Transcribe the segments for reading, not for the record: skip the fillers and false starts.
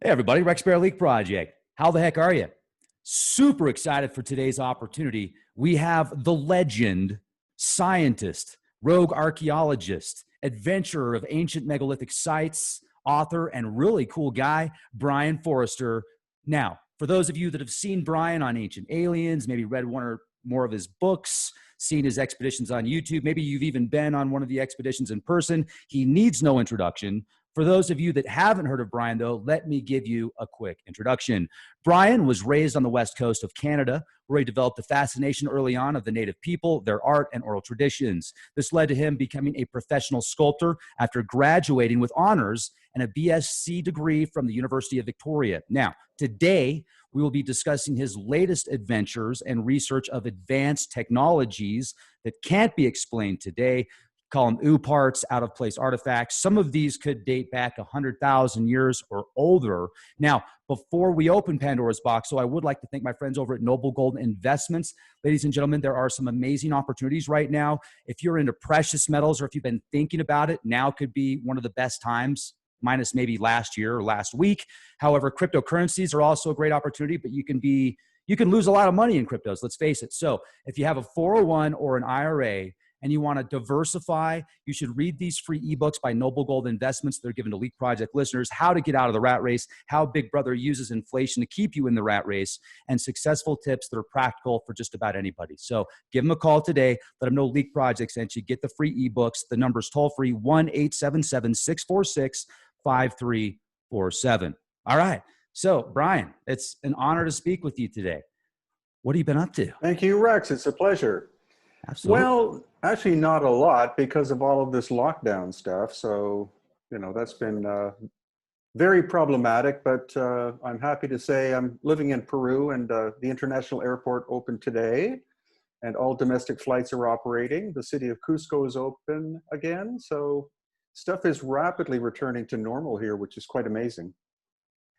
Hey, everybody, Rex Bear League Project. How the heck are you? Super excited for today's opportunity. We have the legend, scientist, rogue archaeologist, adventurer of ancient megalithic sites, author, and really cool guy, Brian Forrester. Now, for those of you that have seen Brian on Ancient Aliens, maybe read one or more of his books, seen his expeditions on YouTube, maybe you've even been on one of the expeditions in person, he needs no introduction. For those of you that haven't heard of Brian, though, let me give you a quick introduction. Brian was raised on the west coast of Canada, where he developed a fascination early on of the native people, their art, and oral traditions. This led to him becoming a professional sculptor after graduating with honors and a BSc degree from the University of Victoria. Now, today, we will be discussing his latest adventures and research of advanced technologies that can't be explained today. Call them OO parts, out of place artifacts. Some of these could date back 100,000 years or older. Now, before we open Pandora's box, so I would like to thank my friends over at Noble Gold Investments. Ladies and gentlemen, there are some amazing opportunities right now. If you're into precious metals or if you've been thinking about it, now could be one of the best times, minus maybe last year or last week. However, cryptocurrencies are also a great opportunity, but you can lose a lot of money in cryptos, let's face it. So if you have a 401 or an IRA, and you want to diversify, you should read these free ebooks by Noble Gold Investments. They're given to Leak Project listeners, how to get out of the rat race, how Big Brother uses inflation to keep you in the rat race, and successful tips that are practical for just about anybody. So give them a call today. Let them know Leak Project sent you. Get the free ebooks. The number's toll free, 1-877-646-5347. All right. So, Brian, it's an honor to speak with you today. What have you been up to? Thank you, Rex. It's a pleasure. Absolutely. Well, actually not a lot because of all of this lockdown stuff. So, that's been very problematic, but I'm happy to say I'm living in Peru and the international airport opened today and all domestic flights are operating. The city of Cusco is open again. So stuff is rapidly returning to normal here, which is quite amazing.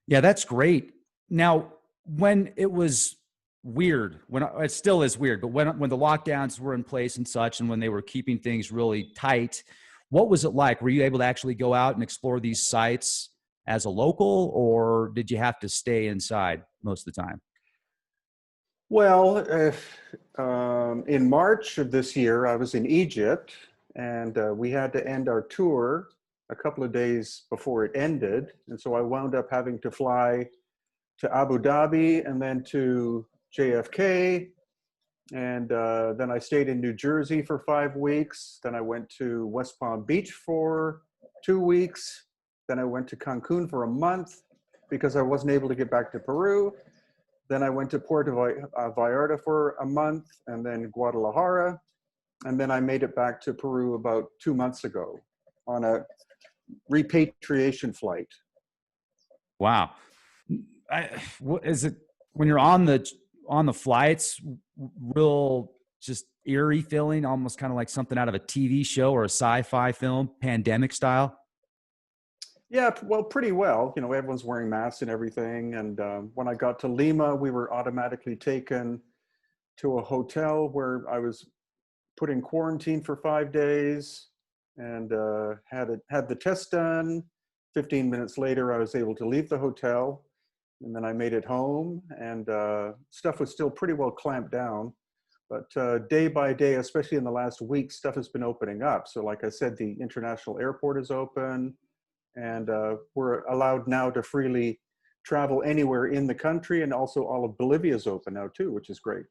Yeah, that's great. Now, when it was weird, when it still is weird, but when the lockdowns were in place and such, and when they were keeping things really tight, what was it like? Were you able to actually go out and explore these sites as a local, or did you have to stay inside most of the time? Well, in March of this year, I was in Egypt and we had to end our tour a couple of days before it ended. And so I wound up having to fly to Abu Dhabi and then to JFK. And then I stayed in New Jersey for 5 weeks. Then I went to West Palm Beach for 2 weeks. Then I went to Cancun for a month because I wasn't able to get back to Peru. Then I went to Puerto Vallarta for a month and then Guadalajara. And then I made it back to Peru about 2 months ago on a repatriation flight. Wow. What is it when you're on the flights, real just eerie feeling, almost kind of like something out of a TV show or a sci-fi film, pandemic style? Yeah, well, pretty well. Everyone's wearing masks and everything. And when I got to Lima, we were automatically taken to a hotel where I was put in quarantine for 5 days and had the test done. 15 minutes later, I was able to leave the hotel. And then I made it home and stuff was still pretty well clamped down. But day by day, especially in the last week, stuff has been opening up. So like I said, the international airport is open and we're allowed now to freely travel anywhere in the country. And also all of Bolivia is open now too, which is great.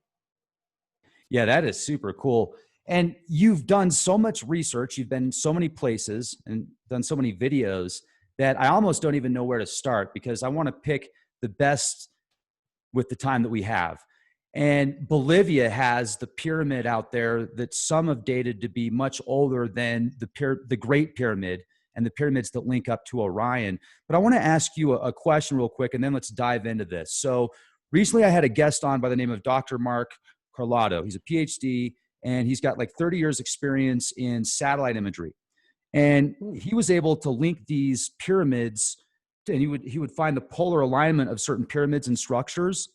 Yeah, that is super cool. And you've done so much research, you've been so many places and done so many videos that I almost don't even know where to start because I want to pick the best with the time that we have. And Bolivia has the pyramid out there that some have dated to be much older than the Great Pyramid and the pyramids that link up to Orion. But I want to ask you a question real quick, and then let's dive into this. So recently I had a guest on by the name of Dr. Mark Carlotto. He's a PhD, and he's got like 30 years experience in satellite imagery. And he was able to link these pyramids, and he would find the polar alignment of certain pyramids and structures.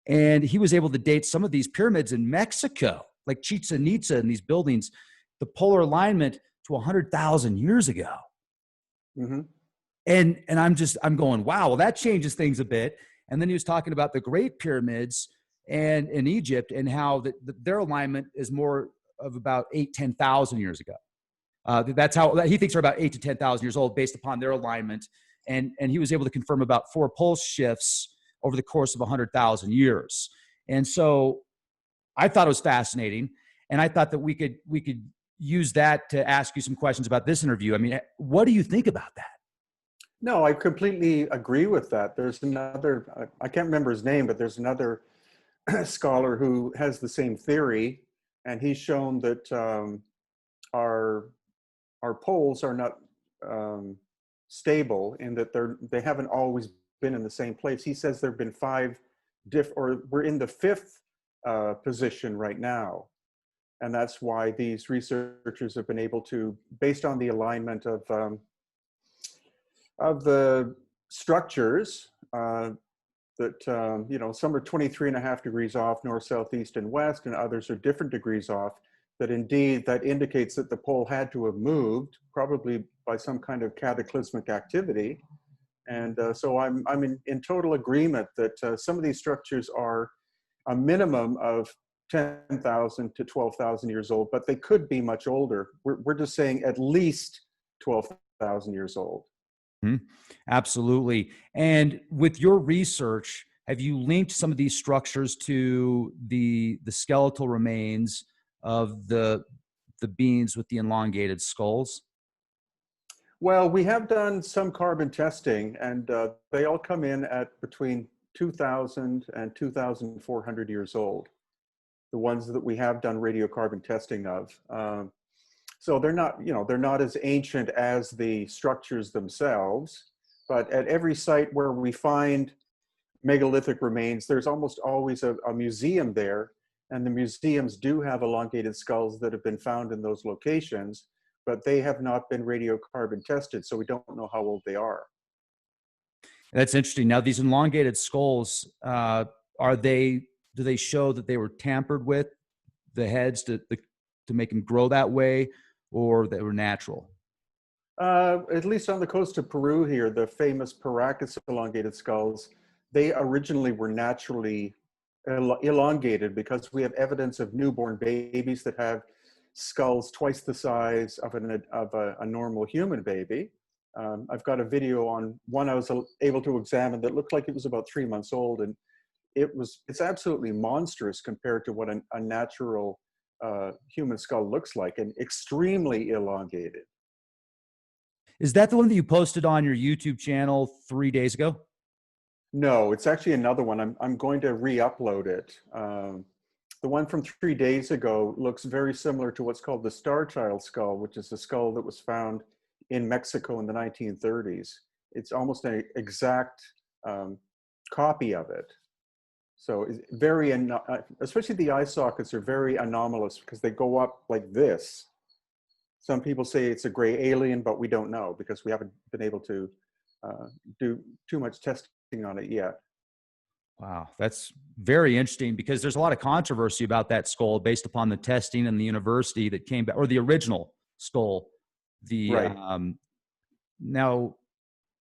And he was able to date some of these pyramids in Mexico, like Chichen Itza and these buildings, the polar alignment to 100,000 years ago. Mm-hmm. And I'm going, wow, well, that changes things a bit. And then he was talking about the Great Pyramids and in Egypt and how their alignment is more of about 10,000 years ago. That's how he thinks are about 8 to 10,000 years old based upon their alignment. And he was able to confirm about 4 pulse shifts over the course of 100,000 years. And so I thought it was fascinating. And I thought that we could use that to ask you some questions about this interview. I mean, what do you think about that? No, I completely agree with that. There's another, I can't remember his name, but there's another scholar who has the same theory, and he's shown that our poles are not stable, in that they haven't always been in the same place. He says there have been 5 or we're in the 5th position right now, and that's why these researchers have been able to, based on the alignment of the structures, that you know, some are 23.5 degrees off, north, south, east, and west, and others are different degrees off. That indeed, that indicates that the pole had to have moved, probably by some kind of cataclysmic activity. And so I'm in total agreement that some of these structures are a minimum of 10,000 to 12,000 years old, but they could be much older. We're just saying at least 12,000 years old. Mhm. Absolutely. And with your research, have you linked some of these structures to the skeletal remains of the beings with the elongated skulls? Well, we have done some carbon testing, and they all come in at between 2,000 and 2,400 years old, the ones that we have done radiocarbon testing of. So they're not, you know, they're not as ancient as the structures themselves, but at every site where we find megalithic remains, there's almost always a museum there, and the museums do have elongated skulls that have been found in those locations, but they have not been radiocarbon tested, so we don't know how old they are. That's interesting. Now, these elongated skulls, are they? Do they show that they were tampered with, the heads to make them grow that way, or they were natural? At least on the coast of Peru here, the famous Paracas elongated skulls, they originally were naturally elongated because we have evidence of newborn babies that have skulls twice the size of a normal human baby. I've got a video on one I was able to examine that looked like it was about 3 months old, and it's absolutely monstrous compared to what a natural human skull looks like, and extremely elongated. Is that the one that you posted on your YouTube channel 3 days ago? No, it's actually another one. I'm going to re-upload it. The one from 3 days ago looks very similar to what's called the Star Child skull, which is a skull that was found in Mexico in the 1930s. It's almost an exact copy of it. So it's very, especially the eye sockets are very anomalous because they go up like this. Some people say it's a gray alien, but we don't know because we haven't been able to do too much testing on it yet. Wow, that's very interesting because there's a lot of controversy about that skull based upon the testing and the university that came back, or the original skull. The Right. Now,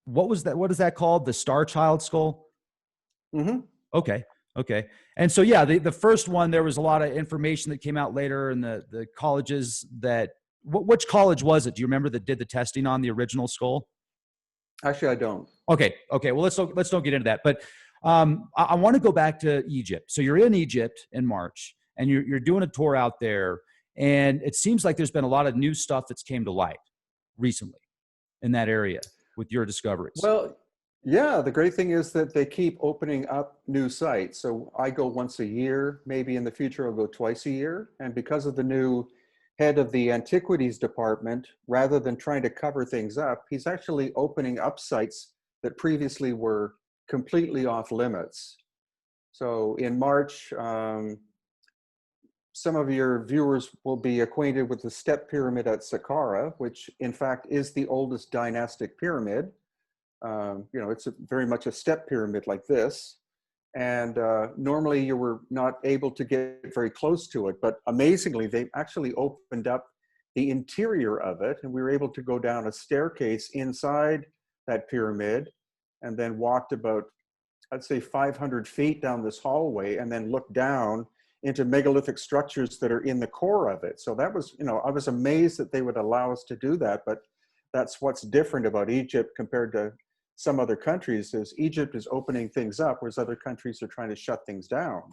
what was that? What is that called? The Star Child skull? Mm-hmm. Okay. Okay. And so, yeah, the first one, there was a lot of information that came out later, and the colleges that, which college was it? Do you remember that did the testing on the original skull? Actually, I don't. Okay. Okay. Well, let's don't get into that. But I want to go back to Egypt. So you're in Egypt in March, and you're doing a tour out there, and it seems like there's been a lot of new stuff that's came to light recently in that area with your discoveries. Well, yeah, the great thing is that they keep opening up new sites. So I go once a year, maybe in the future I'll go twice a year. And because of the new head of the antiquities department, rather than trying to cover things up, he's actually opening up sites that previously were completely off limits. So in March, some of your viewers will be acquainted with the step pyramid at Saqqara, which in fact is the oldest dynastic pyramid. You know, it's very much a step pyramid like this. And normally you were not able to get very close to it, but amazingly, they actually opened up the interior of it, and we were able to go down a staircase inside that pyramid, and then walked about, I'd say 500 feet down this hallway, and then looked down into megalithic structures that are in the core of it. So that was, I was amazed that they would allow us to do that, but that's what's different about Egypt compared to some other countries, is Egypt is opening things up, whereas other countries are trying to shut things down.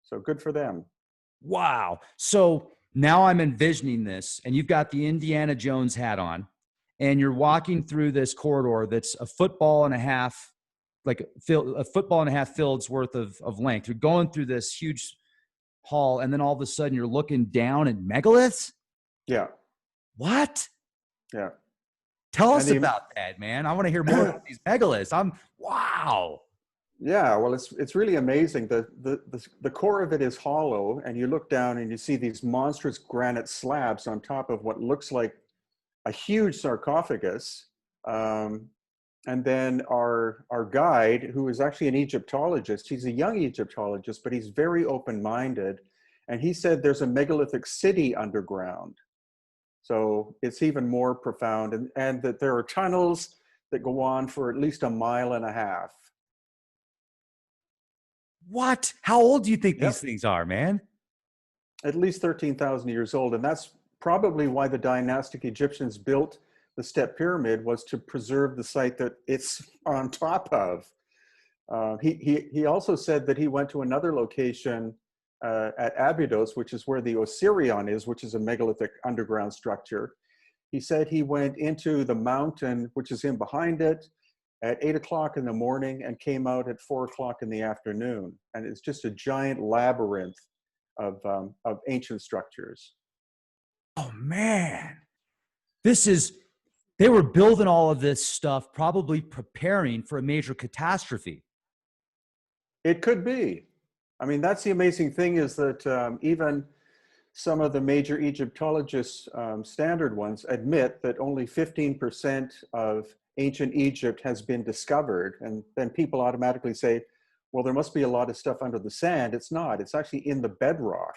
So good for them. Wow. So now I'm envisioning this, and you've got the Indiana Jones hat on, and you're walking through this corridor that's a football and a half, like a football and a half field's worth of length. You're going through this huge hall, and then all of a sudden you're looking down at megaliths. Yeah. What? Yeah. Tell us about that, man. I want to hear more about these megaliths. Wow. Yeah, well, it's really amazing. The core of it is hollow, and you look down and you see these monstrous granite slabs on top of what looks like a huge sarcophagus. And then our guide, who is actually an Egyptologist, he's a young Egyptologist, but he's very open-minded. And he said there's a megalithic city underground. So it's even more profound. And that there are tunnels that go on for at least 1.5 miles. What? How old do you think these things are, man? At least 13,000 years old. And that's probably why the dynastic Egyptians built the step pyramid, was to preserve the site that it's on top of. He also said that he went to another location at Abydos, which is where the Osirion is, which is a megalithic underground structure. He said he went into the mountain, which is in behind it, at 8 o'clock in the morning and came out at 4 o'clock in the afternoon. And it's just a giant labyrinth of ancient structures. Oh, man. They were building all of this stuff, probably preparing for a major catastrophe. It could be. I mean, that's the amazing thing, is that even some of the major Egyptologists, standard ones, admit that only 15% of ancient Egypt has been discovered. And then people automatically say, well, there must be a lot of stuff under the sand. It's not. It's actually in the bedrock.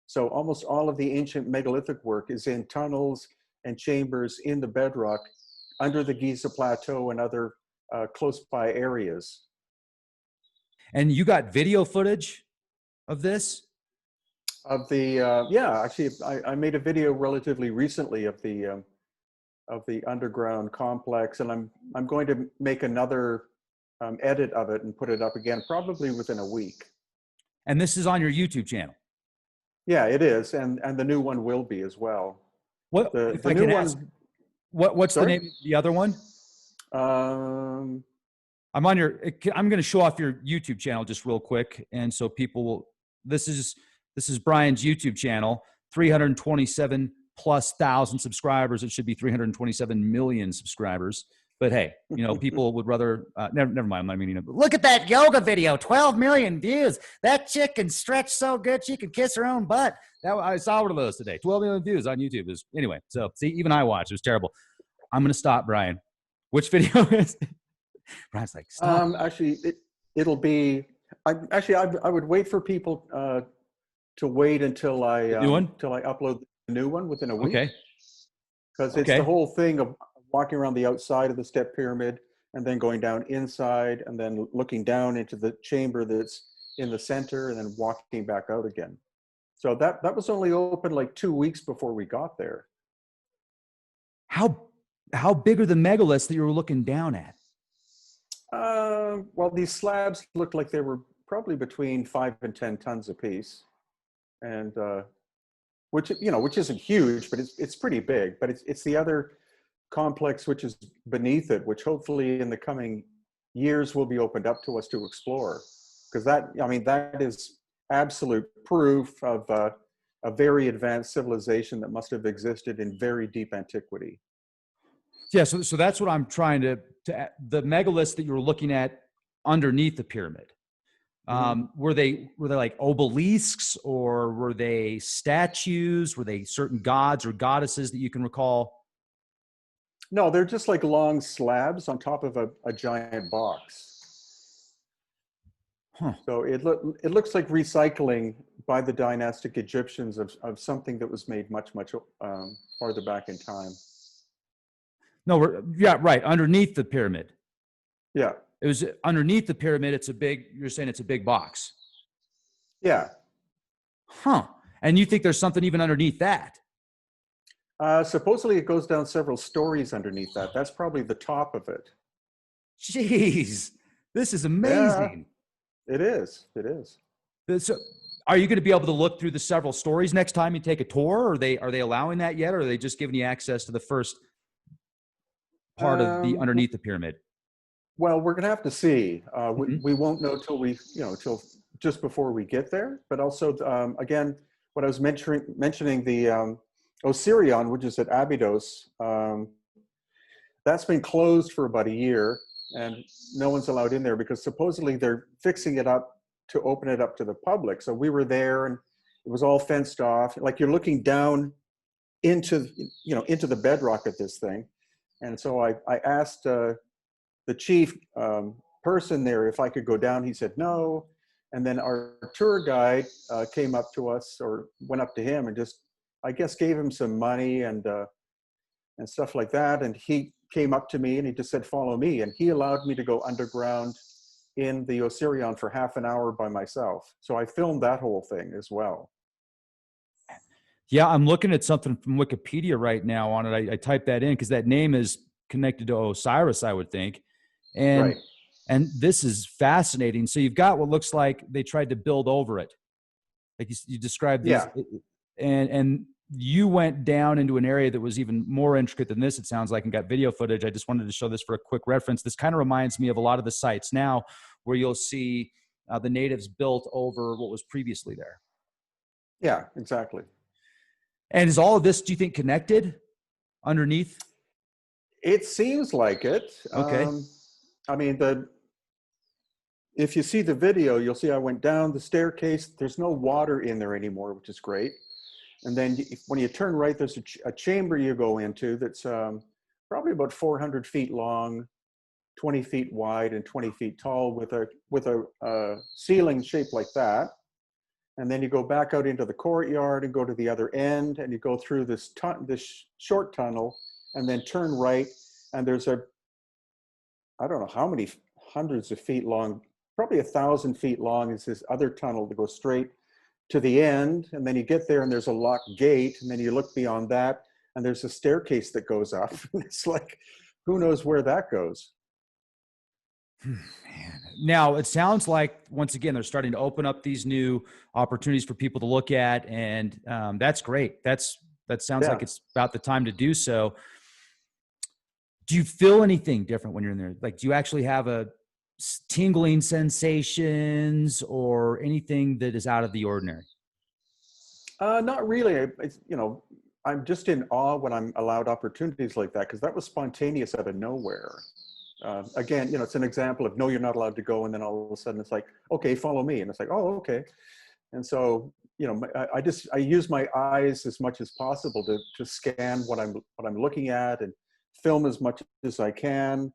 So almost all of the ancient megalithic work is in tunnels and chambers in the bedrock under the Giza Plateau and other close by areas. And you got video footage of this? Of the, yeah, actually, I made a video relatively recently of the underground complex, and I'm going to make another edit of it and put it up again, probably within a week. And this is on your YouTube channel? Yeah, it is, and the new one will be as well. What, if I can ask, what's the name of the other one? I'm going to show off your YouTube channel just real quick, and so people will. This is Brian's YouTube channel, 327 plus thousand subscribers. It should be 327 million subscribers. But hey, people would rather, never mind. I'm not meaning it. Look at that yoga video, 12 million views. That chick can stretch so good she can kiss her own butt. I saw one of those today. 12 million views on YouTube. Anyway, so see, even I watched. It was terrible. I'm going to stop, Brian. Which video is it? Brian's like, stop. Actually, it'll be, I would wait for people to wait until I upload the new one within a week. Okay. Because it's the whole thing of walking around the outside of the step pyramid and then going down inside and then looking down into the chamber that's in the center and then walking back out again. So that was only open like 2 weeks before we got there. How big are the megaliths that you were looking down at? Well, these slabs looked like they were probably between 5 and 10 tons a piece, and which isn't huge, but it's pretty big. But it's the other complex which is beneath it, which hopefully in the coming years will be opened up to us to explore, because that is absolute proof of a very advanced civilization that must have existed in very deep antiquity. Yeah, so that's what I'm trying to the megaliths that you were looking at underneath the pyramid. Were they like obelisks, or were they statues? Were they certain gods or goddesses that you can recall? No, they're just like long slabs on top of a giant box. Huh. So it looks like recycling by the dynastic Egyptians of something that was made much farther back in time. No, yeah, right. Underneath the pyramid. Yeah. It was underneath the pyramid. You're saying it's a big box. Yeah. Huh. And you think there's something even underneath that? Supposedly it goes down several stories underneath that. That's probably the top of it. Jeez, this is Yeah, amazing. it is. It is. So, are you going to be able to look through the several stories next time you take a tour? Or are they allowing that yet, or are they just giving you access to the first part of the Um, underneath the pyramid? well, we're going to have to see. Mhm. We won't know till till just before we get there. But also, again, what I was mentioning the Osirion, which is at Abydos, that's been closed for about a year, and no one's allowed in there because supposedly they're fixing it up to open it up to the public. So we were there, and it was all fenced off. Like you're looking down into into the bedrock of this thing. And so I asked the chief person there if I could go down. He said no. And then our tour guide came up to us, or went up to him and just, I guess, gave him some money and stuff like that. And he came up to me and he just said, "Follow me." And he allowed me to go underground in the Osirion for half an hour by myself. So I filmed that whole thing as well. Yeah, I'm looking at something from Wikipedia right now on it. I typed that in because that name is connected to Osiris, I would think. And Right. and this is fascinating. So you've got what looks like they tried to build over it. Like you described these, Yeah. and you went down into an area that was even more intricate than this, it sounds like, and got video footage. I just wanted to show this for a quick reference. This kind of reminds me of a lot of the sites now where you'll see the natives built over what was previously there. Yeah, exactly. And is all of this, do you think, connected underneath? It seems like it. Okay. I mean, if you see the video, you'll see I went down the staircase. There's no water in there anymore, which is great. And then when you turn right, there's a chamber you go into that's probably about 400 feet long, 20 feet wide, and 20 feet tall, with a ceiling shaped like that. And then you go back out into the courtyard and go to the other end, and you go through this short tunnel, and then turn right. And there's I don't know how many hundreds of feet long, probably 1,000 feet long, is this other tunnel that goes straight to the end. And then you get there and there's a locked gate, and then you look beyond that and there's a staircase that goes up. It's like, who knows where that goes? Man. Now it sounds like, once again, they're starting to open up these new opportunities for people to look at, and that's great. That sounds Yeah. like it's about the time to do so. Do you feel anything different when you're in there? Like, do you actually have a tingling sensations or anything that is out of the ordinary? Not really. I'm just in awe when I'm allowed opportunities like that, because that was spontaneous out of nowhere. Again, it's an example of, no, you're not allowed to go, and then all of a sudden it's like, okay, follow me, and it's like, oh, okay. And so, I use my eyes as much as possible to scan what I'm looking at, and film as much as I can.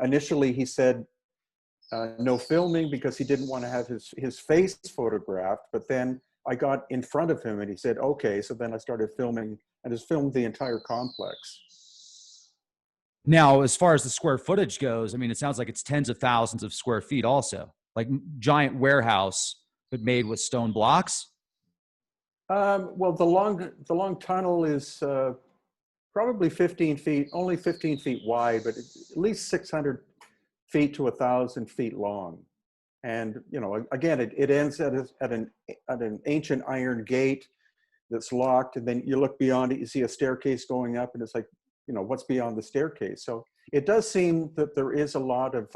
Initially, he said no filming because he didn't want to have his face photographed, but then I got in front of him and he said, okay. So then I started filming and just filmed the entire complex. Now, as far as the square footage goes, I mean, it sounds like it's tens of thousands of square feet also, like giant warehouse, but made with stone blocks. Well, the long tunnel is probably 15 feet, only 15 feet wide, but at least 600 feet to 1,000 feet long. And, again, it ends at an ancient iron gate that's locked. And then you look beyond it, you see a staircase going up, and it's like, what's beyond the staircase? So it does seem that there is a lot of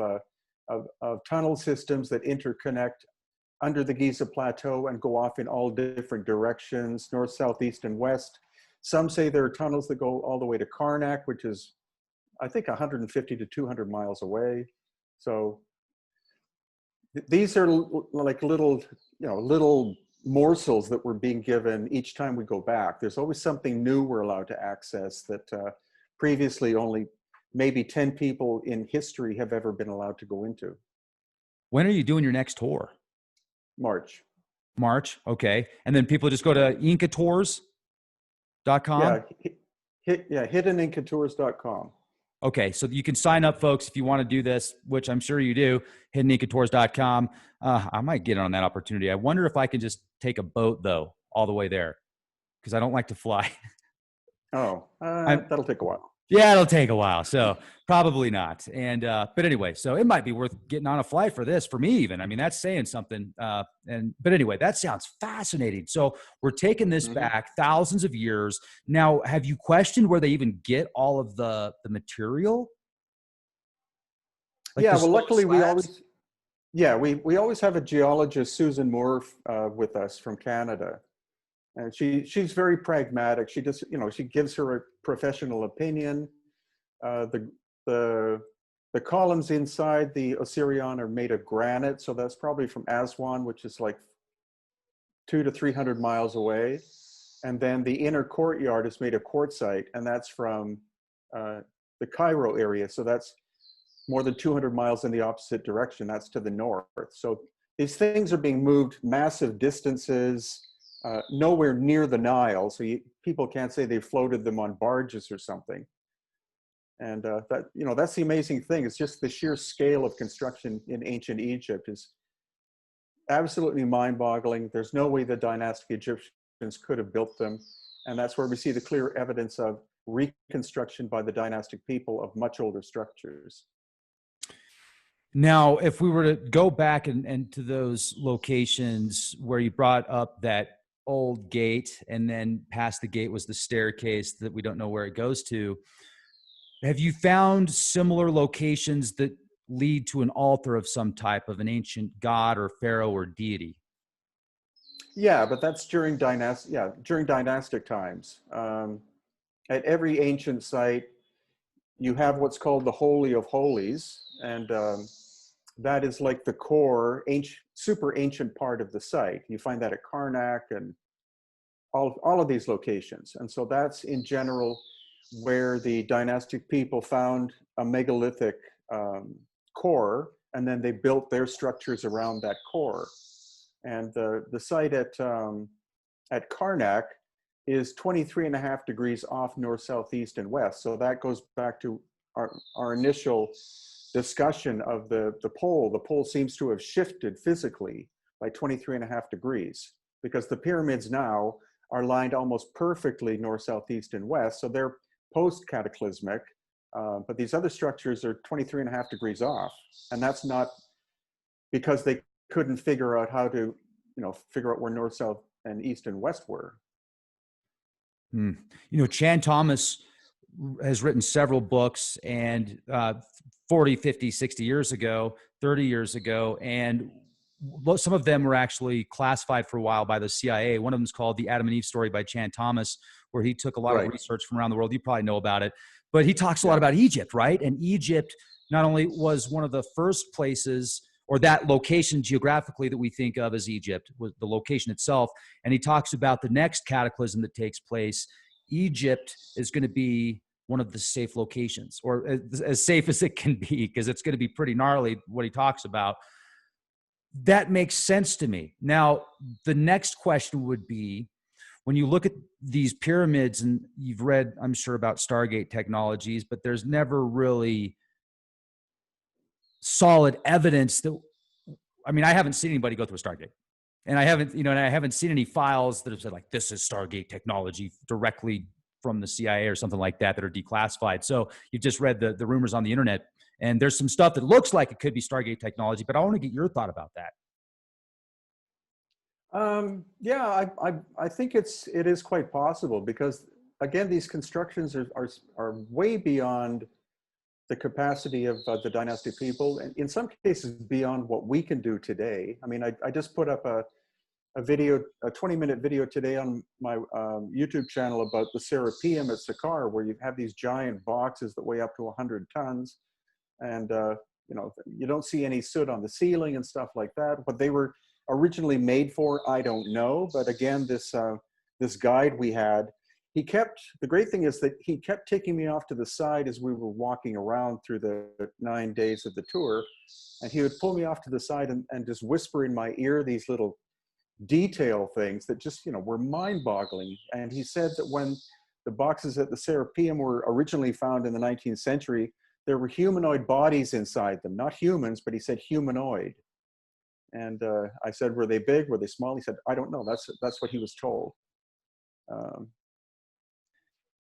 tunnel systems that interconnect under the Giza Plateau and go off in all different directions, north, south, east, and west. Some say there are tunnels that go all the way to Karnak, which is, I think, 150 to 200 miles away. So these are like little morsels that we're being given each time we go back. There's always something new we're allowed to access that previously only maybe 10 people in history have ever been allowed to go into. When are you doing your next tour? March. March. Okay. And then people just go to inkatours.com. Yeah. Hiddeninkatours.com. Okay, so you can sign up, folks, if you want to do this, which I'm sure you do, hiddenincotours.com. I might get on that opportunity. I wonder if I can just take a boat, though, all the way there, because I don't like to fly. Oh, I'm, that'll take a while. yeah, it'll take a while, so probably not. And but anyway, so it might be worth getting on a flight for this, for me even. I mean, that's saying something. But anyway, that sounds fascinating. So we're taking this back thousands of years. Now, have you questioned where they even get all of the material? Like Yeah, the well, stone luckily slabs? we always have a geologist, Susan Moore, with us from Canada. And she's very pragmatic. She just, she gives her a professional opinion. Uh, the the the columns inside the Osirion are made of granite, so that's probably from Aswan, which is like 200 to 300 miles away. And then the inner courtyard is made of quartzite, and that's from the Cairo area. So that's more than 200 miles in the opposite direction. That's to the north. So these things are being moved massive distances, nowhere near the Nile. So people can't say they floated them on barges or something. And that's the amazing thing. It's just the sheer scale of construction in ancient Egypt is absolutely mind-boggling. There's no way the dynastic Egyptians could have built them. And that's where we see the clear evidence of reconstruction by the dynastic people of much older structures. Now, if we were to go back and to those locations where you brought up that old gate, and then past the gate was the staircase that we don't know where it goes to, have you found similar locations that lead to an altar of some type of an ancient god or pharaoh or deity? Yeah, but that's during dynastic times. At every ancient site, you have what's called the Holy of Holies, and that is like the core, super ancient part of the site. You find that at Karnak and all of these locations. And so that's in general where the dynastic people found a megalithic core, and then they built their structures around that core. And the site at Karnak is 23.5 degrees off north, south, east, and west. So that goes back to our initial discussion of the pole. The pole seems to have shifted physically by 23.5 degrees, because the pyramids now are lined almost perfectly north, south, east, and west. So they're post-cataclysmic, but these other structures are 23.5 degrees off. And that's not because they couldn't figure out how to, figure out where north, south, and east and west were. Chan Thomas has written several books, and 40, 50, 60 years ago, 30 years ago, and some of them were actually classified for a while by the CIA. One of them is called The Adam and Eve Story by Chan Thomas, where he took a lot of research from around the world. You probably know about it, but he talks a lot about Egypt, right? And Egypt not only was one of the first places, or that location geographically that we think of as Egypt, was the location itself. And he talks about the next cataclysm that takes place. Egypt is going to be one of the safe locations, or as safe as it can be, because it's going to be pretty gnarly what he talks about. That makes sense to me. Now, the next question would be, when you look at these pyramids, and you've read, I'm sure, about Stargate technologies, but there's never really solid evidence that, I mean, I haven't seen anybody go through a Stargate, and I haven't seen any files that have said like, this is Stargate technology directly from the CIA or something like that are declassified. So you've just read the rumors on the internet, and there's some stuff that looks like it could be Stargate technology, but I want to get your thought about that. I think it is quite possible, because again, these constructions are way beyond the capacity of the dynastic people, and in some cases beyond what we can do today. I mean, I just put up a 20-minute video today on my YouTube channel about the Serapeum at Saqqara, where you have these giant boxes that weigh up to 100 tons. And, you don't see any soot on the ceiling and stuff like that. What they were originally made for, I don't know. But again, this guide we had, the great thing is that he kept taking me off to the side as we were walking around through the 9 days of the tour. And he would pull me off to the side and just whisper in my ear these little detail things that just, were mind-boggling. And he said that when the boxes at the Serapeum were originally found in the 19th century. There were humanoid bodies inside them, not humans, but he said humanoid. And I said, were they big? Were they small? He said, I don't know. That's what he was told. Um,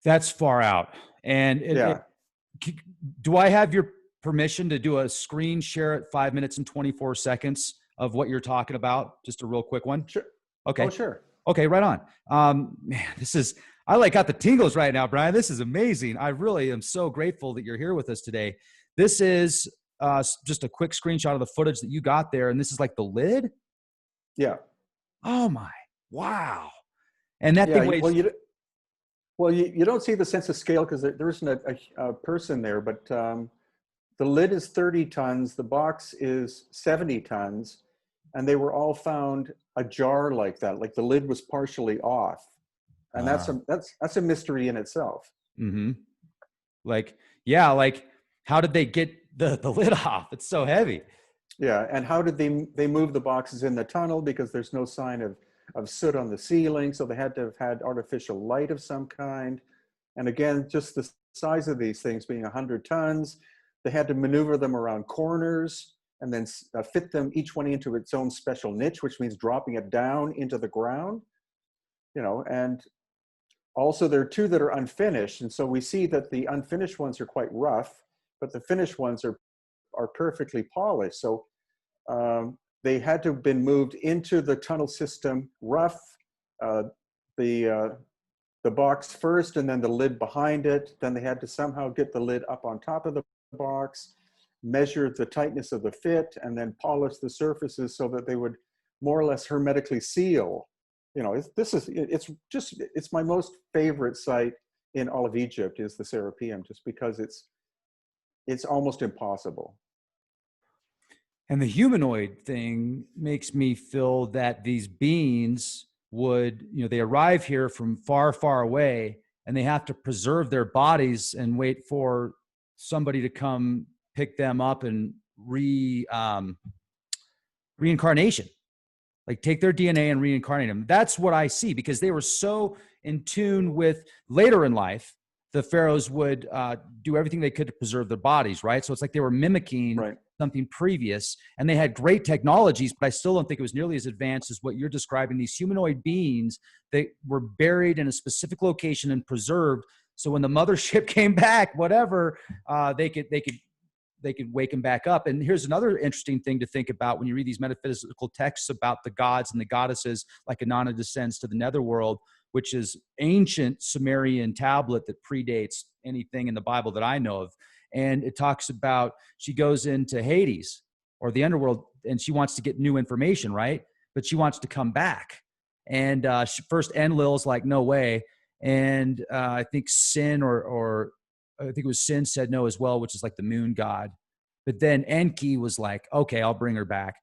That's far out. And yeah, do I have your permission to do a screen share at 5 minutes and 24 seconds of what you're talking about? Just a real quick one. sure. Okay. Oh, sure. Okay, right on. Man, I like got the tingles right now, Brian. This is amazing. I really am so grateful that you're here with us today. This is just a quick screenshot of the footage that you got there. And this is like the lid. Yeah. Oh my, wow. And that Yeah. thing weighs. You don't see the sense of scale because there isn't a person there, but the lid is 30 tons. The box is 70 tons. And they were all found ajar like that, like the lid was partially off. And that's a mystery in itself. Mm-hmm. Like, yeah, like how did they get the lid off? It's so heavy. Yeah, and how did they move the boxes in the tunnel? Because there's no sign of soot on the ceiling, so they had to have had artificial light of some kind. And again, just the size of these things being 100 tons, they had to maneuver them around corners and then fit them each one into its own special niche, which means dropping it down into the ground. And also there are two that are unfinished, and so we see that the unfinished ones are quite rough, but the finished ones are perfectly polished. So they had to have been moved into the tunnel system rough, the box first and then the lid behind it. Then they had to somehow get the lid up on top of the box, measure the tightness of the fit, and then polish the surfaces so that they would more or less hermetically seal. It's my most favorite site in all of Egypt is the Serapeum, just because it's almost impossible. And the humanoid thing makes me feel that these beings would, they arrive here from far, far away, and they have to preserve their bodies and wait for somebody to come pick them up and reincarnation, like take their DNA and reincarnate them. That's what I see, because they were so in tune with later in life, the pharaohs would do everything they could to preserve their bodies, right? So it's like they were mimicking Right. something previous, and they had great technologies, but I still don't think it was nearly as advanced as what you're describing. These humanoid beings, they were buried in a specific location and preserved. So when the mothership came back, whatever, they could wake them back up. And here's another interesting thing to think about when you read these metaphysical texts about the gods and the goddesses, like Inanna descends to the Netherworld, which is ancient Sumerian tablet that predates anything in the Bible that I know of. And it talks about she goes into Hades or the underworld and she wants to get new information, right? But she wants to come back. And first Enlil's like, no way. And I think Sin or I think it was Sin said no as well, which is like the moon god. But then Enki was like, okay, I'll bring her back.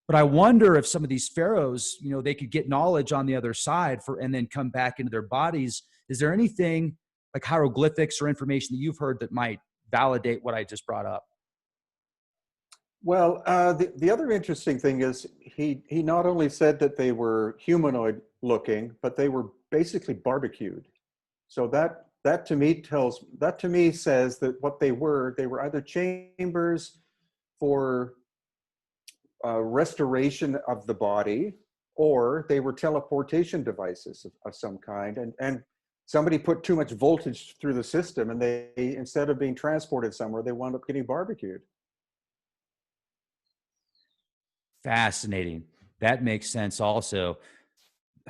But I wonder if some of these pharaohs, they could get knowledge on the other side and then come back into their bodies. Is there anything like hieroglyphics or information that you've heard that might validate what I just brought up? Well, the other interesting thing is he not only said that they were humanoid looking, but they were basically barbecued. So that to me says that what they were either chambers for restoration of the body, or they were teleportation devices of some kind, and somebody put too much voltage through the system, and they, instead of being transported somewhere, they wound up getting barbecued. Fascinating. That makes sense also.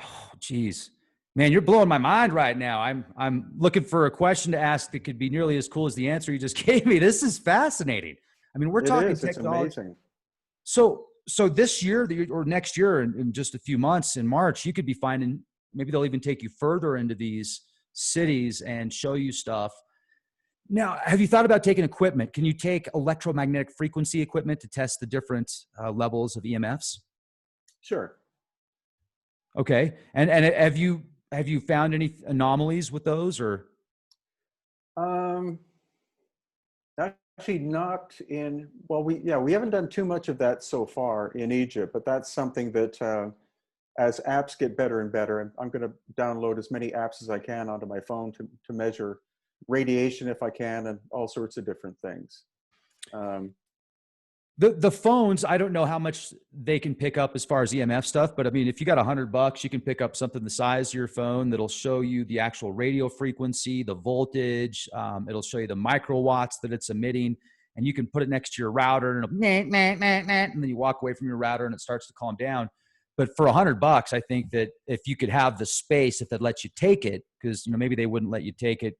Oh, geez. Man, you're blowing my mind right now. I'm looking for a question to ask that could be nearly as cool as the answer you just gave me. This is fascinating. I mean, we're talking It's technology. amazing. So this year or next year, in just a few months in March, you could be finding, maybe they'll even take you further into these cities and show you stuff. Now, have you thought about taking equipment? Can you take electromagnetic frequency equipment to test the different levels of EMFs? Sure. Okay. And have you found any anomalies with those, or? Actually not in, well, we haven't done too much of that so far in Egypt, but that's something that as apps get better and better, I'm going to download as many apps as I can onto my phone to measure radiation if I can, and all sorts of different things. The phones, I don't know how much they can pick up as far as EMF stuff, but I mean, if you got $100, you can pick up something the size of your phone that'll show you the actual radio frequency, the voltage. It'll show you the microwatts that it's emitting, and you can put it next to your router, and it'll and then you walk away from your router, and it starts to calm down. But for $100, I think that if you could have the space, if that lets you take it, because maybe they wouldn't let you take it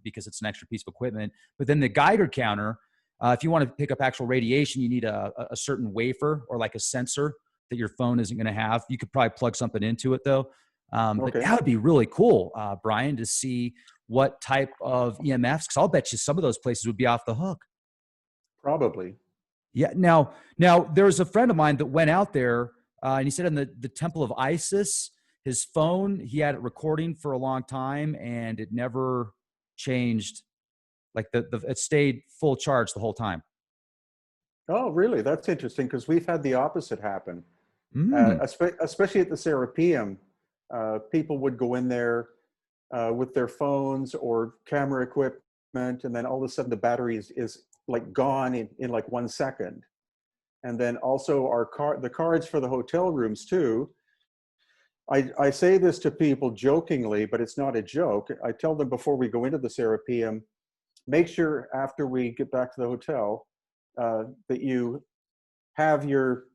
because it's an extra piece of equipment. But then the Geiger counter. If you want to pick up actual radiation, you need a certain wafer or like a sensor that your phone isn't going to have. You could probably plug something into it though. But that would be really cool, Brian, to see what type of EMFs, because I'll bet you some of those places would be off the hook. Probably. Yeah. Now there was a friend of mine that went out there and he said in the Temple of Isis, his phone, he had it recording for a long time and it never changed. Like it stayed full charge the whole time. Oh, really? That's interesting, because we've had the opposite happen. Especially at the Serapeum, people would go in there with their phones or camera equipment, and then all of a sudden the battery is like gone in like 1 second. And then also the cards for the hotel rooms too. I say this to people jokingly, but it's not a joke. I tell them before we go into the Serapeum, make sure after we get back to the hotel that you have your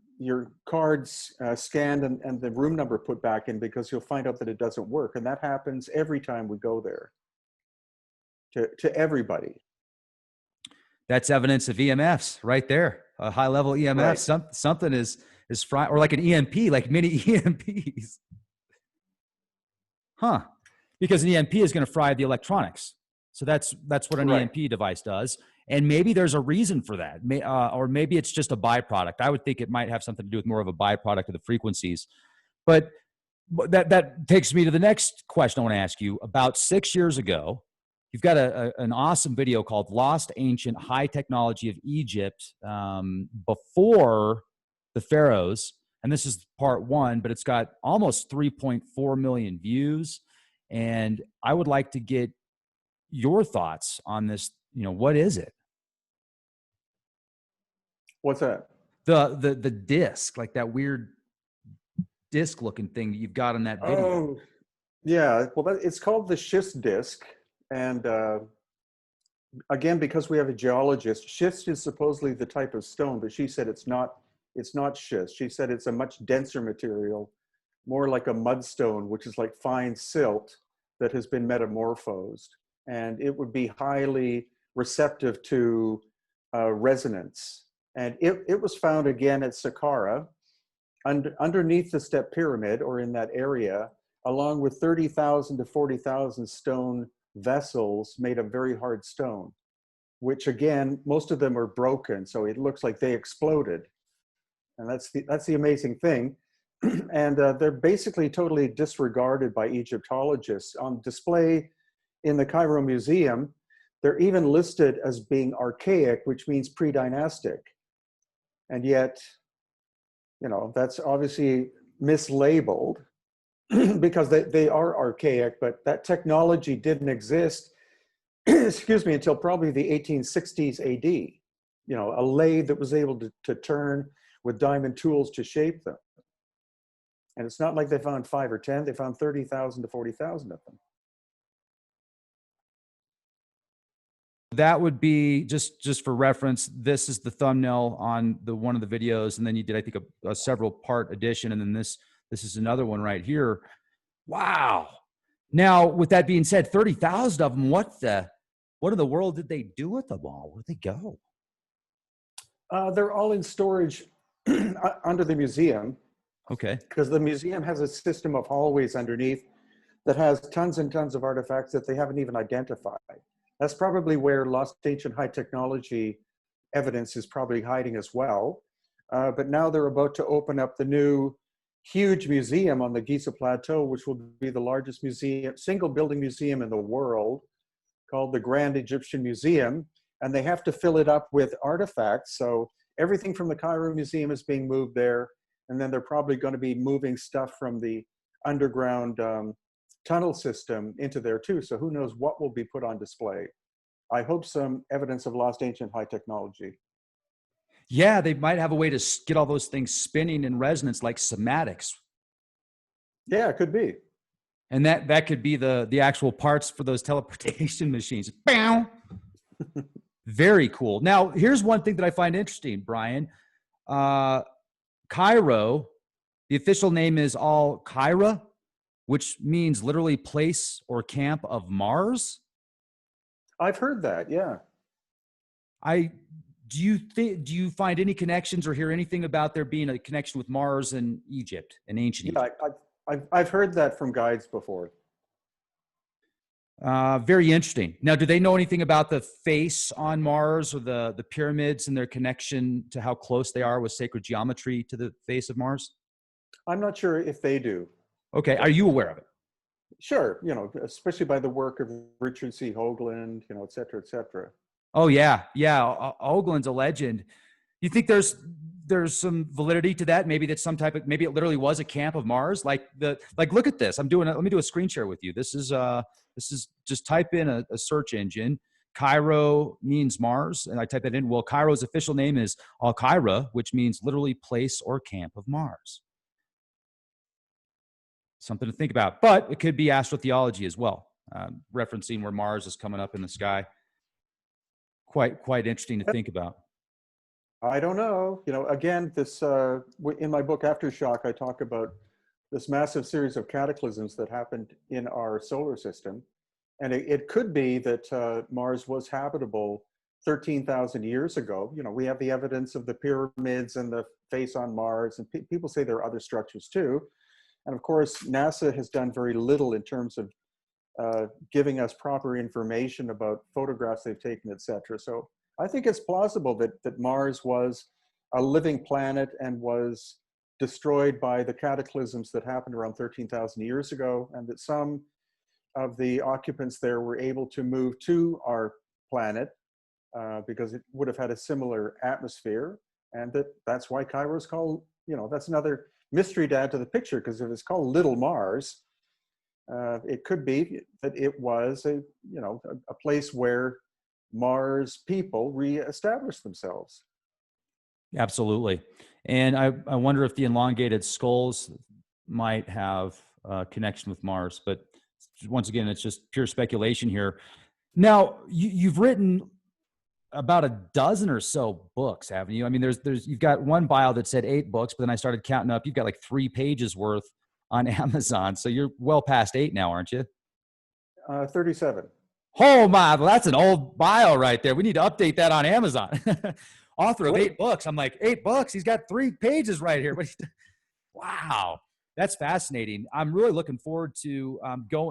cards scanned and the room number put back in, because you'll find out that it doesn't work. And that happens every time we go there to everybody. That's evidence of EMFs right there. A high level EMF. Right. Something is fried, or like an EMP, like mini EMPs. Huh. Because an EMP is going to fry the electronics. So that's what an EMP device does. And maybe there's a reason for that. Or maybe it's just a byproduct. I would think it might have something to do with more of a byproduct of the frequencies. But that takes me to the next question I want to ask you. About 6 years ago, you've got an awesome video called Lost Ancient High Technology of Egypt before the pharaohs. And this is part 1, but it's got almost 3.4 million views. And I would like to get your thoughts on this. What is it? What's that? The disc, like that weird disc looking thing that you've got in that video. Oh, yeah. Well, it's called the schist disc. And again, because we have a geologist, schist is supposedly the type of stone, but she said it's not schist. She said it's a much denser material, more like a mudstone, which is like fine silt that has been metamorphosed. And it would be highly receptive to resonance. And it was found again at Saqqara, underneath the Step Pyramid, or in that area, along with 30,000 to 40,000 stone vessels made of very hard stone, which again, most of them are broken. So it looks like they exploded. And that's the amazing thing. And they're basically totally disregarded by Egyptologists. On display in the Cairo Museum, they're even listed as being archaic, which means pre-dynastic. And yet, that's obviously mislabeled because they are archaic, but that technology didn't exist, excuse me, until probably the 1860s AD. A lathe that was able to turn with diamond tools to shape them. And it's not like they found 5 or 10, they found 30,000 to 40,000 of them. That would be just for reference. This is the thumbnail on one of the videos, and then you did, I think, a several part edition, and then this is another one right here. Wow. Now, with that being said, 30,000 of them. What in the world did they do with them all? Where'd they go? They're all in storage under the museum. Okay. Because the museum has a system of hallways underneath that has tons and tons of artifacts that they haven't even identified. That's probably where Lost Ancient High Technology evidence is probably hiding as well. But now they're about to open up the new huge museum on the Giza Plateau, which will be the largest single building museum in the world, called the Grand Egyptian Museum. And they have to fill it up with artifacts. So everything from the Cairo Museum is being moved there. And then they're probably going to be moving stuff from the underground tunnel system into there too. So who knows what will be put on display. I hope some evidence of lost ancient high technology. Yeah, they might have a way to get all those things spinning in resonance like somatics. Yeah, it could be. And that could be the actual parts for those teleportation machines. Bow. Very cool. Now, here's one thing that I find interesting, Brian. Cairo, the official name is Al-Qaira, which means literally place or camp of Mars. I've heard that, yeah. Do you find any connections or hear anything about there being a connection with Mars and Egypt and ancient Egypt? I've heard that from guides before. Very interesting. Now, do they know anything about the face on Mars or the pyramids and their connection to how close they are with sacred geometry to the face of Mars? I'm not sure if they do. Okay. Are you aware of it? Sure. Especially by the work of Richard C. Hoagland, et cetera, et cetera. Oh, yeah. Yeah. Hoagland's a legend. You think there's some validity to that? Maybe that's maybe it literally was a camp of Mars. Like look at this. Let me do a screen share with you. This is just type in a search engine. Cairo means Mars. And I type that in. Well, Cairo's official name is Al-Qaira, which means literally place or camp of Mars. Something to think about, but it could be astrotheology as well, referencing where Mars is coming up in the sky. Quite interesting to think about. I don't know. Again, this in my book Aftershock, I talk about this massive series of cataclysms that happened in our solar system, and it could be that Mars was habitable 13,000 years ago. We have the evidence of the pyramids and the face on Mars, and people say there are other structures too. And of course, NASA has done very little in terms of giving us proper information about photographs they've taken, et cetera. So I think it's plausible that Mars was a living planet and was destroyed by the cataclysms that happened around 13,000 years ago, and that some of the occupants there were able to move to our planet because it would have had a similar atmosphere, and that's why Cairo is called, that's another mystery to add to the picture, because if it's called Little Mars, it could be that it was a place where Mars people re-established themselves. Absolutely. And I wonder if the elongated skulls might have a connection with Mars, but once again, it's just pure speculation here. Now, you've written about a dozen or so books, haven't you? I mean, you've got one bio that said 8 books, but then I started counting up. You've got like 3 pages worth on Amazon. So you're well past 8 now, aren't you? 37. Oh my, well, that's an old bio right there. We need to update that on Amazon. Author of 8 books. I'm like, 8 books? He's got 3 pages right here. Wow. That's fascinating. I'm really looking forward to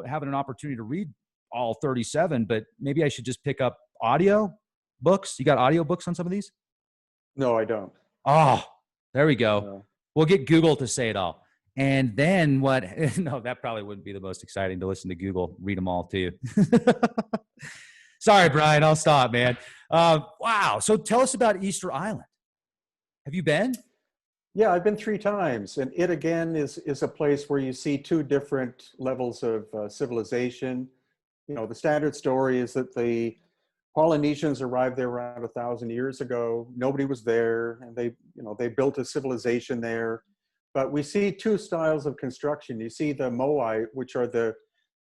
having an opportunity to read all 37, but maybe I should just pick up audio books. You got audio books on some of these? No, I don't. Oh, there we go. No. We'll get Google to say it all. And then what? No, that probably wouldn't be the most exciting to listen to Google read them all to you. Sorry, Brian, I'll stop, man. Wow. So tell us about Easter Island. Have you been? Yeah, I've been 3 times. And it, again, is a place where you see 2 different levels of civilization. The standard story is that the Polynesians arrived there around 1,000 years ago. Nobody was there, and they built a civilization there. But we see 2 styles of construction. You see the moai, which are the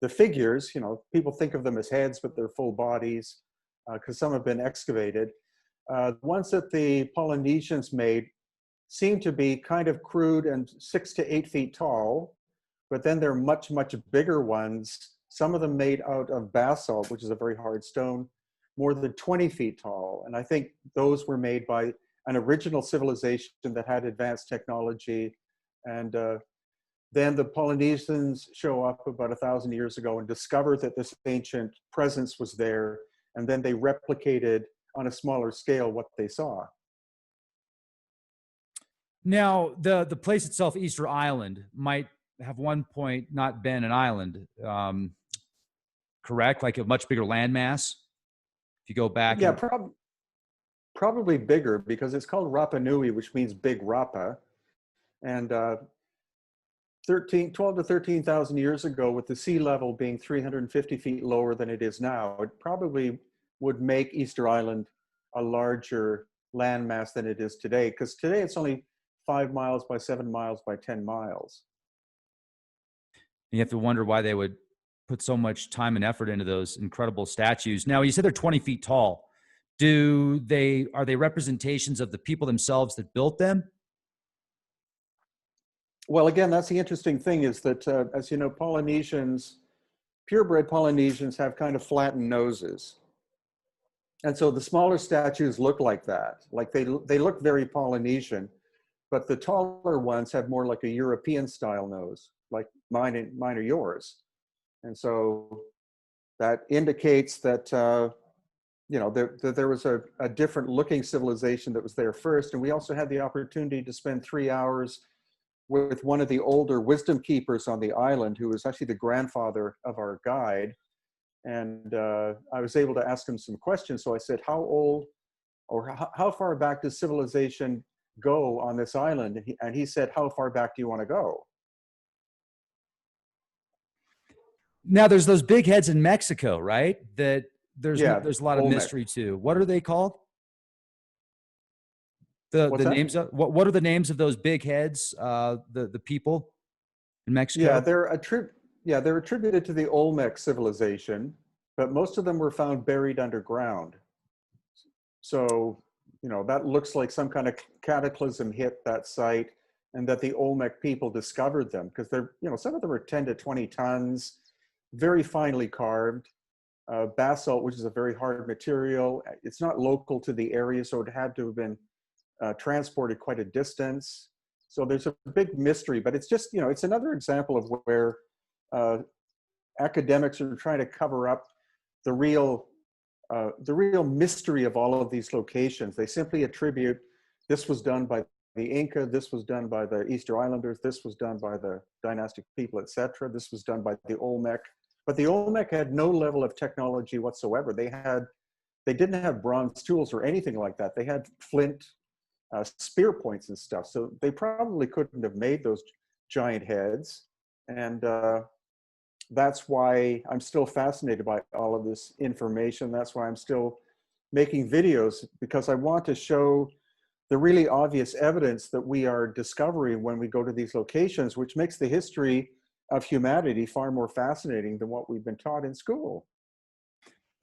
figures. People think of them as heads, but they're full bodies because some have been excavated. The ones that the Polynesians made seem to be kind of crude and 6 to 8 feet tall, but then there are much, much bigger ones, some of them made out of basalt, which is a very hard stone, more than 20 feet tall. And I think those were made by an original civilization that had advanced technology. And then the Polynesians show up about 1,000 years ago and discover that this ancient presence was there. And then they replicated on a smaller scale what they saw. Now, the place itself, Easter Island, might have one point not been an island, correct? Like a much bigger landmass? If you go back. Yeah, probably bigger, because it's called Rapa Nui, which means Big Rapa. And 12 to 13,000 years ago, with the sea level being 350 feet lower than it is now, it probably would make Easter Island a larger landmass than it is today, because today it's only 5 miles by 7 miles by 10 miles. You have to wonder why they would put so much time and effort into those incredible statues. Now, you said they're 20 feet tall. Are they representations of the people themselves that built them? Well, again, that's the interesting thing, is that, as you know, purebred Polynesians have kind of flattened noses. And so the smaller statues look like that. Like they look very Polynesian, but the taller ones have more like a European style nose, like mine or yours. And so that indicates that, there was a different looking civilization that was there first. And we also had the opportunity to spend 3 hours with one of the older wisdom keepers on the island, who was actually the grandfather of our guide. And I was able to ask him some questions. So I said, how old or how far back does civilization go on this island? And he said, how far back do you want to go? Now, there's those big heads in Mexico, right? That there's a lot of Olmec. mystery to. What are they called? The What's that? names of what are the names of those big heads? The people in Mexico. Yeah, they're attributed to the Olmec civilization, but most of them were found buried underground. So, that looks like some kind of cataclysm hit that site, and that the Olmec people discovered them, because they're, some of them are 10 to 20 tons, very finely carved. Basalt, which is a very hard material. It's not local to the area, so it had to have been transported quite a distance. So there's a big mystery, but it's just, it's another example of where academics are trying to cover up the real mystery of all of these locations. They simply attribute, this was done by the Inca, this was done by the Easter Islanders, this was done by the dynastic people, etc. This was done by the Olmec. But the Olmec had no level of technology whatsoever. They didn't have bronze tools or anything like that. They had flint spear points and stuff. So they probably couldn't have made those giant heads. And that's why I'm still fascinated by all of this information. That's why I'm still making videos, because I want to show the really obvious evidence that we are discovering when we go to these locations, which makes the history of humanity far more fascinating than what we've been taught in school.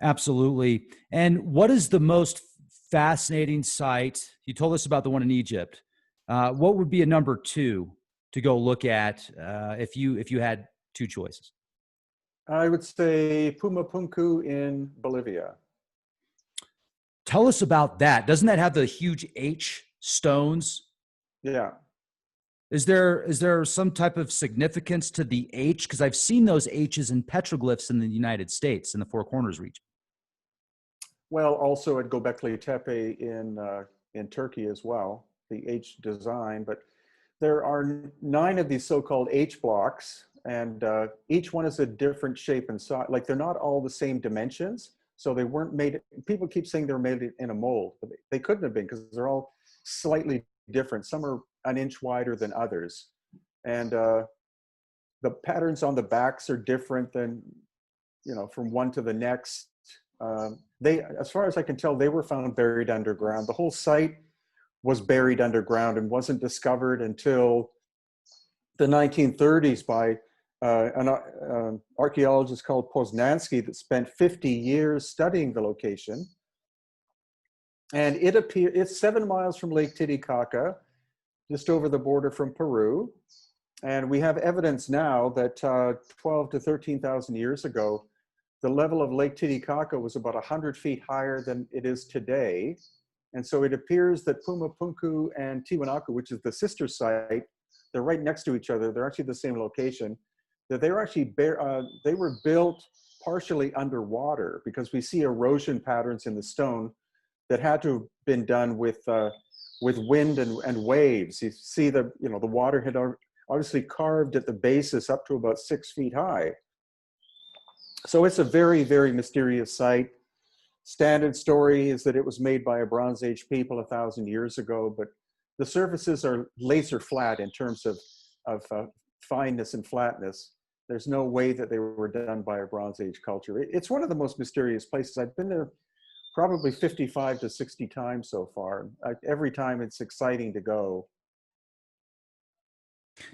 Absolutely. And what is the most fascinating site? You told us about the one in Egypt. What would be a number 2 to go look at if you had 2 choices? I would say Pumapunku in Bolivia. Tell us about that. Doesn't that have the huge H stones? Yeah. Is there some type of significance to the H? Because I've seen those H's in petroglyphs in the United States, in the Four Corners region. Well, also at Göbekli Tepe in Turkey as well, the H design. But there are 9 of these so-called H blocks, and each one is a different shape and size. Like, they're not all the same dimensions, so they weren't made. People keep saying they're made in a mold, but they couldn't have been, because they're all slightly different. Some are an inch wider than others, and the patterns on the backs are different than, from one to the next. As far as I can tell, they were found buried underground. The whole site was buried underground and wasn't discovered until the 1930s by an archaeologist called Poznansky, that spent 50 years studying the location. And it's 7 miles from Lake Titicaca, just over the border from Peru. And we have evidence now that 12 to 13,000 years ago, the level of Lake Titicaca was about 100 feet higher than it is today. And so it appears that Pumapunku and Tiwanaku, which is the sister site, they're right next to each other. They're actually the same location. That they were actually they were built partially underwater, because we see erosion patterns in the stone that had to have been done with wind and waves. You see the water had obviously carved at the basis up to about 6 feet high. So it's a very, very mysterious site. Standard story is that it was made by a Bronze Age people 1,000 years ago, but the surfaces are laser flat in terms of fineness and flatness. There's no way that they were done by a Bronze Age culture. It's one of the most mysterious places. I've been there probably 55 to 60 times so far. Every time it's exciting to go.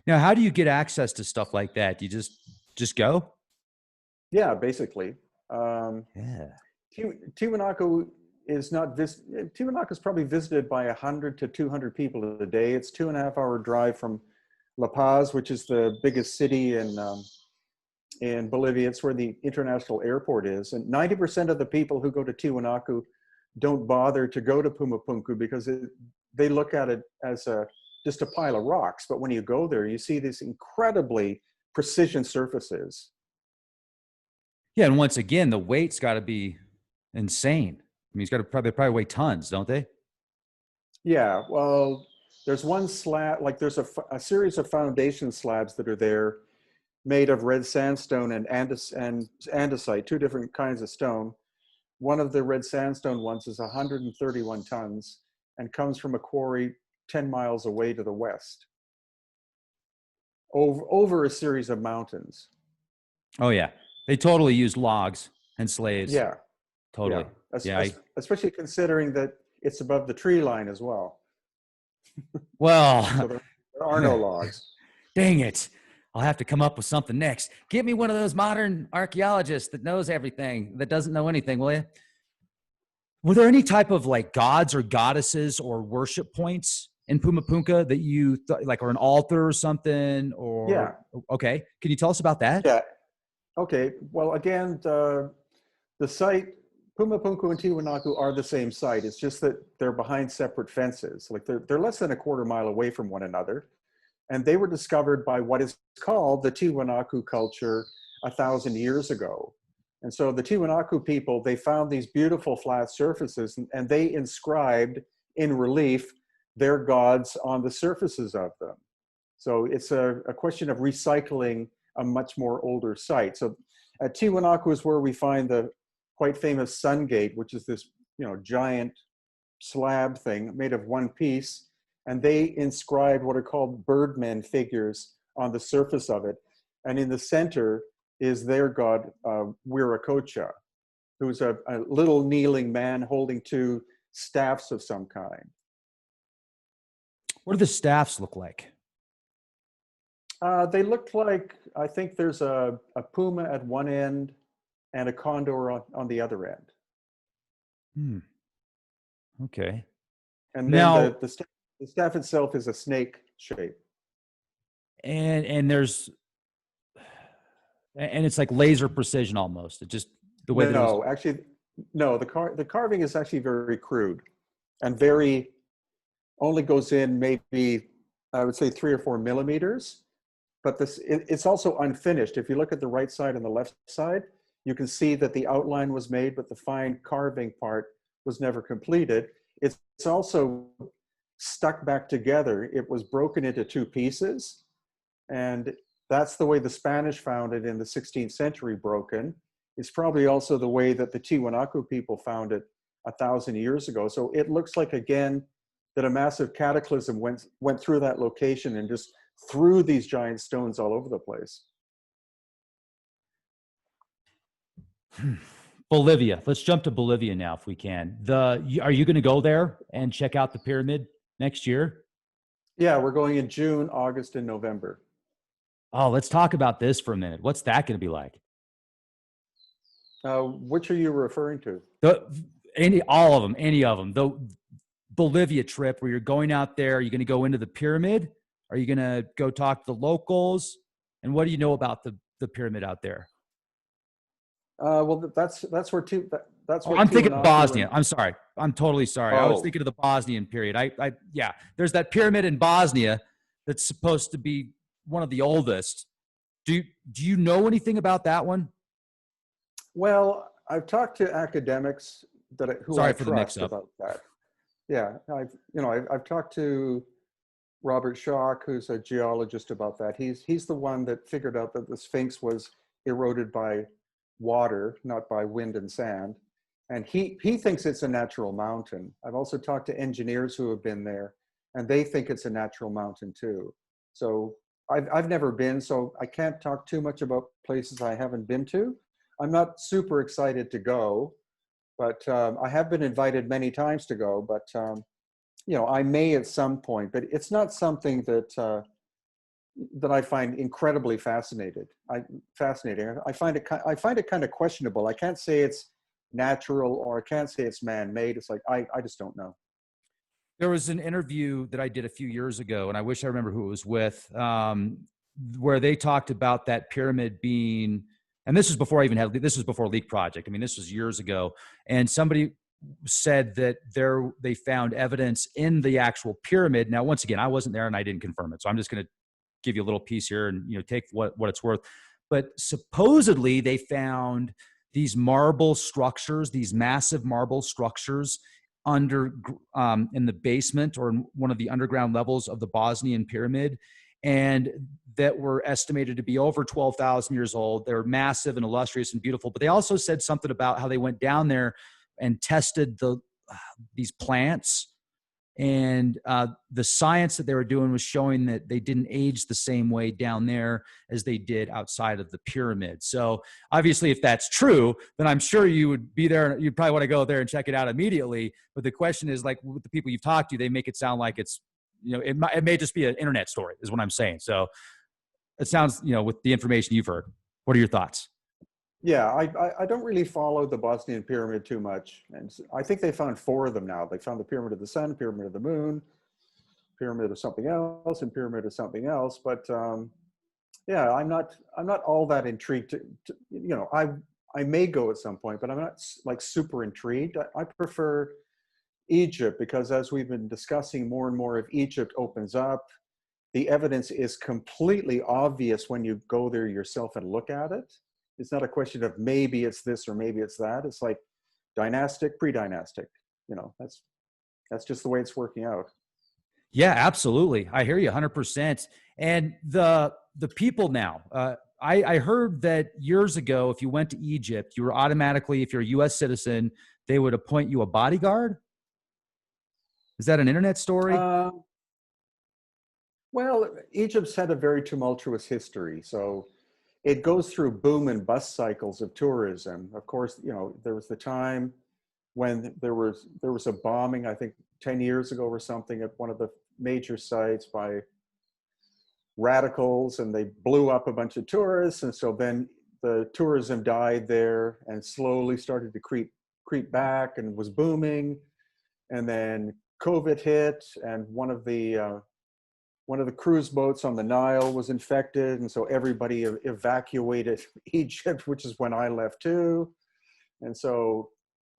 Now, how do you get access to stuff like that? Do you just go? Yeah, basically. Yeah. Tiwanaku is not Tiwanaku is probably visited by 100 to 200 people a day. It's 2.5 hour drive from La Paz, which is the biggest city in Bolivia. It's where the international airport is. And 90% of the people who go to Tiwanaku don't bother to go to Pumapunku because they look at it as just a pile of rocks. But when you go there, you see these incredibly precision surfaces. Yeah, and once again, the weight's got to be insane. I mean, he's got to probably weigh tons, don't they? Yeah, well, there's one slab, like there's a series of foundation slabs that are there made of red sandstone and andesite, two different kinds of stone. One of the red sandstone ones is 131 tons and comes from a quarry 10 miles away to the west, over a series of mountains. Oh yeah, they totally used logs and slaves. Yeah, Totally. Yeah. Especially considering that it's above the tree line as well. Well, So there are no logs. Dang it. I'll have to come up with something next. Get me one of those modern archaeologists that knows everything, that doesn't know anything, will you? Were there any type of like gods or goddesses or worship points in Pumapunka that you like, or an altar or something? Or Yeah. Okay. Can you tell us about that? Yeah. Okay. Well, again, the site, Pumapunku and Tiwanaku are the same site. It's just that they're behind separate fences. Like they're less than a quarter mile away from one another. And they were discovered by what is called the Tiwanaku culture 1,000 years ago. And so the Tiwanaku people, they found these beautiful flat surfaces and they inscribed in relief their gods on the surfaces of them. So it's a question of recycling a much more older site. So at Tiwanaku is where we find the quite famous Sun Gate, which is this, giant slab thing made of one piece. And they inscribed what are called birdmen figures on the surface of it. And in the center is their god, Wiracocha, who's a little kneeling man holding two staffs of some kind. What do the staffs look like? They look like, I think there's a puma at one end and a condor on the other end. Okay. And then Now, the staff itself is a snake shape. and it's like laser precision almost. It just the way that it was. No, actually, no. The carving is actually very crude, and only goes in maybe, I would say 3 or 4 millimeters. But it's also unfinished. If you look at the right side and the left side, you can see that the outline was made, but the fine carving part was never completed. It's also stuck back together. It was broken into 2 pieces, and that's the way the Spanish found it in the 16th century broken. It's probably also the way that the Tiwanaku people found it 1,000 years ago. So it looks like, again, that a massive cataclysm went through that location and just threw these giant stones all over the place. Bolivia. Let's jump to Bolivia now, if we can. Are you going to go there and check out the pyramid next year? Yeah, we're going in June, August, and November. Oh, let's talk about this for a minute. What's that going to be like? Which are you referring to? All of them, any of them. The Bolivia trip where you're going out there, are you going to go into the pyramid? Are you going to go talk to the locals? And what do you know about the pyramid out there? Well, that's where I'm thinking of Bosnia. And, I'm sorry. I'm totally sorry. I was thinking of the Bosnian period. Yeah, there's that pyramid in Bosnia that's supposed to be one of the oldest. Do you know anything about that one? Well, I've talked to academics who I trust about that. Yeah, I've talked to Robert Schock, who's a geologist, about that. He's the one that figured out that the Sphinx was eroded by water, not by wind and sand. And he thinks it's a natural mountain. I've also talked to engineers who have been there, and they think it's a natural mountain too. So I've never been, so I can't talk too much about places I haven't been to. I'm not super excited to go, but I have been invited many times to go. But you know, I may at some point. But it's not something that that I find incredibly fascinating. I find it kind of questionable. I can't say it's natural or I can't say it's man-made. It's like I just don't know. There was an interview that I did a few years ago, and I wish I remember who it was with, where they talked about that pyramid being, and this was before I even had, this was before Leak Project. I mean, this was years ago. And somebody said that they found evidence in the actual pyramid. Now, once again, I wasn't there and I didn't confirm it. So I'm just going to give you a little piece here and, you know, take what it's worth. But supposedly they found these marble structures, these massive marble structures under in the basement or in one of the underground levels of the Bosnian pyramid, and that were estimated to be over 12,000 years old. They're massive and illustrious and beautiful. But they also said something about how they went down there and tested these plants, and the science that they were doing was showing that they didn't age the same way down there as they did outside of the pyramid. So obviously, if that's true, then I'm sure you would be there. You'd probably want to go there and check it out immediately. But the question is, like, with the people you've talked to, they make it sound like it's, you know, it may just be an internet story, is what I'm saying. So it sounds, you know, with the information you've heard, what are your thoughts? Yeah, I don't really follow the Bosnian pyramid too much. And I think they found 4 of them now. They found the Pyramid of the Sun, Pyramid of the Moon, Pyramid of something else, and Pyramid of something else. But yeah, I'm not all that intrigued you know, I may go at some point, but I'm not like super intrigued. I prefer Egypt because as we've been discussing, more and more of Egypt opens up. The evidence is completely obvious when you go there yourself and look at it. It's not a question of maybe it's this or maybe it's that. It's like dynastic, pre-dynastic. You know, that's just the way it's working out. Yeah, absolutely. I hear you 100%. And the people now, I heard that years ago, if you went to Egypt, you were automatically, if you're a U.S. citizen, they would appoint you a bodyguard. Is that an internet story? Well, Egypt's had a very tumultuous history. So it goes through boom and bust cycles of tourism. Of course, you know, there was the time when there was a bombing, I think 10 years ago or something, at one of the major sites by radicals, and they blew up a bunch of tourists. And so then the tourism died there and slowly started to creep back and was booming. And then COVID hit, and one of the cruise boats on the Nile was infected, and so everybody evacuated Egypt, which is when I left too. And so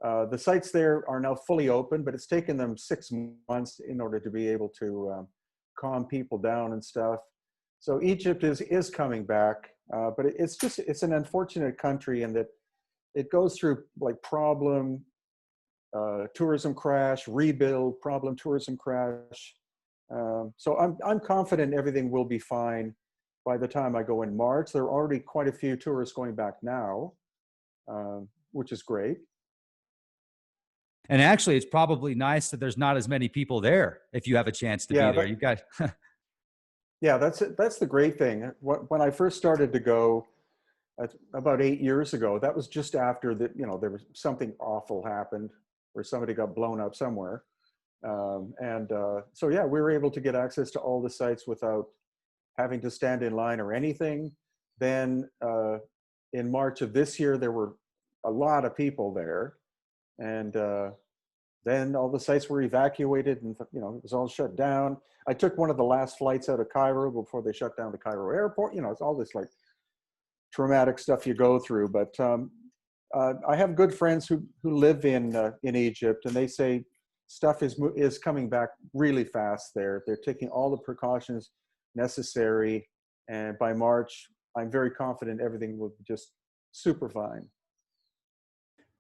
the sites there are now fully open, but it's taken them 6 months in order to be able to calm people down and stuff. So Egypt is coming back, but it's an unfortunate country in that it goes through like problem, tourism crash, rebuild, problem, tourism crash. So I'm confident everything will be fine by the time I go in March. There are already quite a few tourists going back now, which is great. And actually, it's probably nice that there's not as many people there if you have a chance to be there. You got yeah, that's the great thing. When I first started to go about 8 years ago, that was just after that, you know, there was something awful happened where somebody got blown up somewhere. So yeah, we were able to get access to all the sites without having to stand in line or anything. Then in March of this year, there were a lot of people there, and then all the sites were evacuated, and you know, it was all shut down. I took one of the last flights out of Cairo before they shut down the Cairo airport. You know, it's all this like traumatic stuff you go through. But I have good friends who live in Egypt, and they say stuff is coming back really fast there. They're taking all the precautions necessary, and by March, I'm very confident everything will be just super fine.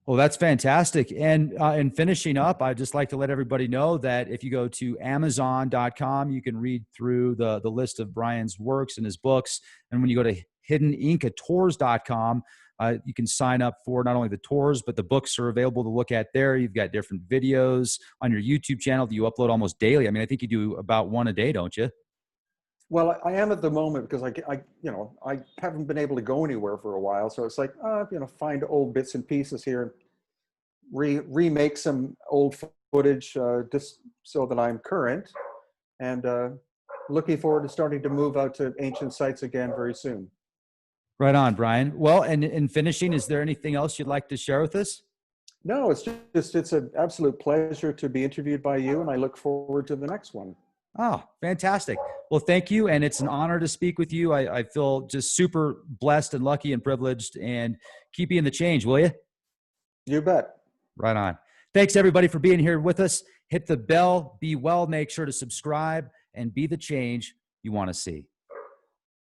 Well, that's fantastic. And in finishing up, I'd just like to let everybody know that if you go to Amazon.com, you can read through the list of Brian's works and his books. And when you go to HiddenIncaTours.com, You can sign up for not only the tours, but the books are available to look at there. You've got different videos on your YouTube channel that you upload almost daily. I mean, I think you do about one a day, don't you? Well, I am at the moment because I haven't been able to go anywhere for a while. So it's like, find old bits and pieces here, remake some old footage just so that I'm current, and looking forward to starting to move out to ancient sites again very soon. Right on, Brian. Well, and in finishing, is there anything else you'd like to share with us? No, it's an absolute pleasure to be interviewed by you, and I look forward to the next one. Oh, fantastic. Well, thank you. And it's an honor to speak with you. I feel just super blessed and lucky and privileged, and keep being the change, will you? You bet. Right on. Thanks everybody for being here with us. Hit the bell, be well, make sure to subscribe, and be the change you want to see.